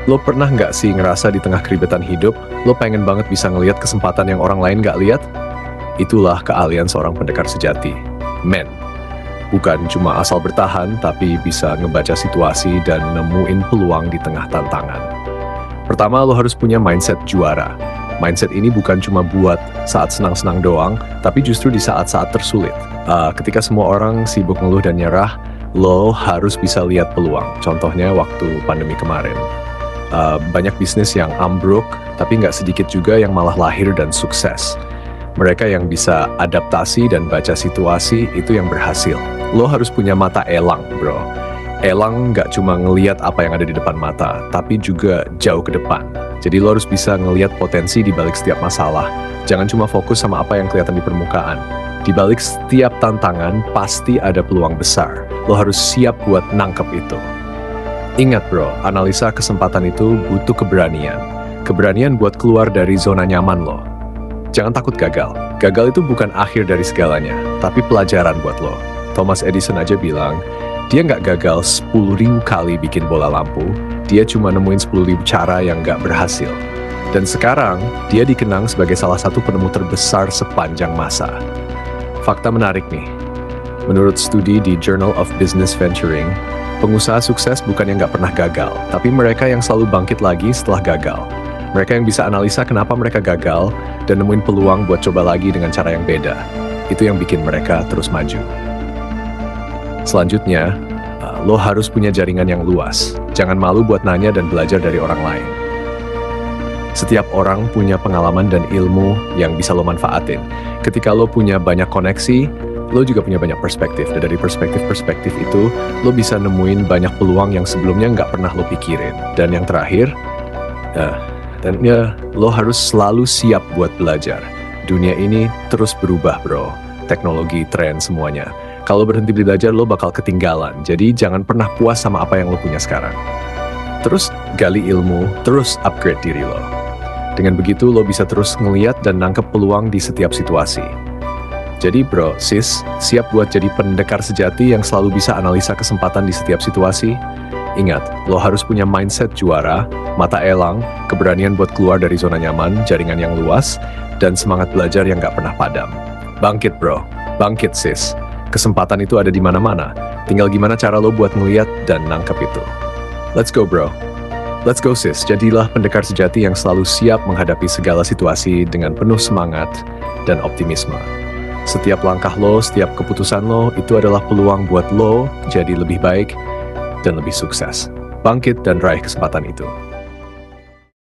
Lo pernah nggak sih ngerasa di tengah keribetan hidup, lo pengen banget bisa ngelihat kesempatan yang orang lain nggak lihat? Itulah keahlian seorang pendekar sejati. Men, bukan cuma asal bertahan, tapi bisa ngebaca situasi dan nemuin peluang di tengah tantangan. Pertama, lo harus punya mindset juara. Mindset ini bukan cuma buat saat senang-senang doang, tapi justru di saat-saat tersulit. Ketika semua orang sibuk ngeluh dan nyerah, lo harus bisa lihat peluang. Contohnya waktu pandemi kemarin. Banyak bisnis yang ambruk, tapi nggak sedikit juga yang malah lahir dan sukses. Mereka yang bisa adaptasi dan baca situasi itu yang berhasil. Lo harus punya mata elang, bro. Elang nggak cuma ngeliat apa yang ada di depan mata, tapi juga jauh ke depan. Jadi lo harus bisa ngeliat potensi di balik setiap masalah. Jangan cuma fokus sama apa yang kelihatan di permukaan. Di balik setiap tantangan, pasti ada peluang besar. Lo harus siap buat nangkep itu. Ingat bro, analisa kesempatan itu butuh keberanian. Keberanian buat keluar dari zona nyaman lo. Jangan takut gagal. Gagal itu bukan akhir dari segalanya, tapi pelajaran buat lo. Thomas Edison aja bilang, dia nggak gagal 10.000 kali bikin bola lampu, dia cuma nemuin 10.000 cara yang nggak berhasil. Dan sekarang, dia dikenang sebagai salah satu penemu terbesar sepanjang masa. Fakta menarik nih. Menurut studi di Journal of Business Venturing, pengusaha sukses bukan yang nggak pernah gagal, tapi mereka yang selalu bangkit lagi setelah gagal. Mereka yang bisa analisa kenapa mereka gagal dan nemuin peluang buat coba lagi dengan cara yang beda. Itu yang bikin mereka terus maju. Selanjutnya, lo harus punya jaringan yang luas. Jangan malu buat nanya dan belajar dari orang lain. Setiap orang punya pengalaman dan ilmu yang bisa lo manfaatin. Ketika lo punya banyak koneksi, lo juga punya banyak perspektif. Dan dari perspektif-perspektif itu, lo bisa nemuin banyak peluang yang sebelumnya nggak pernah lo pikirin. Dan yang terakhir, lo harus selalu siap buat belajar. Dunia ini terus berubah bro. Teknologi, tren, semuanya. Kalau berhenti belajar, lo bakal ketinggalan. Jadi jangan pernah puas sama apa yang lo punya sekarang. Terus gali ilmu, terus upgrade diri lo. Dengan begitu, lo bisa terus ngeliat dan nangkep peluang di setiap situasi. Jadi bro, sis, siap buat jadi pendekar sejati yang selalu bisa analisa kesempatan di setiap situasi? Ingat, lo harus punya mindset juara, mata elang, keberanian buat keluar dari zona nyaman, jaringan yang luas, dan semangat belajar yang gak pernah padam. Bangkit bro, bangkit sis. Kesempatan itu ada di mana-mana. Tinggal gimana cara lo buat ngeliat dan nangkep itu. Let's go bro. Let's go sis, jadilah pendekar sejati yang selalu siap menghadapi segala situasi dengan penuh semangat dan optimisme. Setiap langkah lo, setiap keputusan lo, itu adalah peluang buat lo jadi lebih baik dan lebih sukses. Bangkit dan raih kesempatan itu.